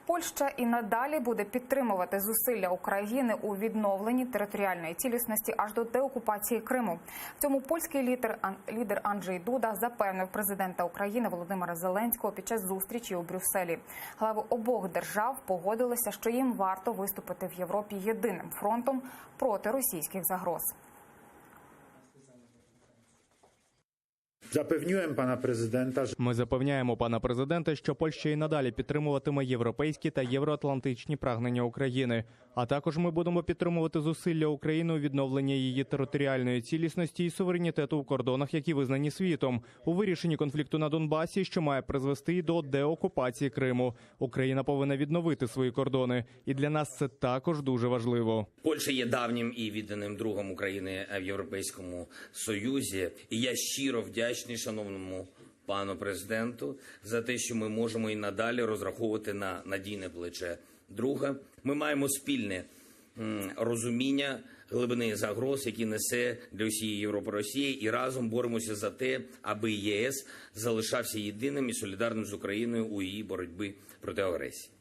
Польща і надалі буде підтримувати зусилля України у відновленні територіальної цілісності аж до деокупації Криму. В цьому польський лідер Анджей Дуда запевнив президента України Володимира Зеленського під час зустрічі у Брюсселі. Глави обох держав погодилися, що їм варто виступити в Європі єдиним фронтом проти російських загроз. Ми запевняємо пана президента, що Польща і надалі підтримуватиме європейські та євроатлантичні прагнення України. А також ми будемо підтримувати зусилля України у відновленні її територіальної цілісності і суверенітету у кордонах, які визнані світом, у вирішенні конфлікту на Донбасі, що має призвести до деокупації Криму. Україна повинна відновити свої кордони. І для нас це також дуже важливо. Польща є давнім і відданим другом України в Європейському Союзі. І я щиро вдячний шановному пану президенту за те, що ми можемо і надалі розраховувати на надійне плече друга. Ми маємо спільне розуміння глибини загроз, які несе для усієї Європи Росія, і разом боремося за те, аби ЄС залишався єдиним і солідарним з Україною у її боротьбі проти агресії.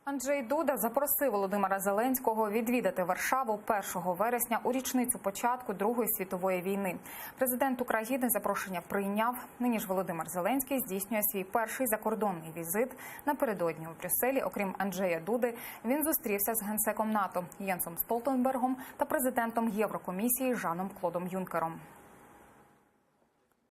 Анджей Дуда запросив Володимира Зеленського відвідати Варшаву 1 вересня у річницю початку Другої світової війни. Президент України запрошення прийняв. Нині ж Володимир Зеленський здійснює свій перший закордонний візит. Напередодні у Брюсселі, окрім Анджея Дуди, він зустрівся з генсеком НАТО Єнсом Столтенбергом та президентом Єврокомісії Жаном Клодом Юнкером.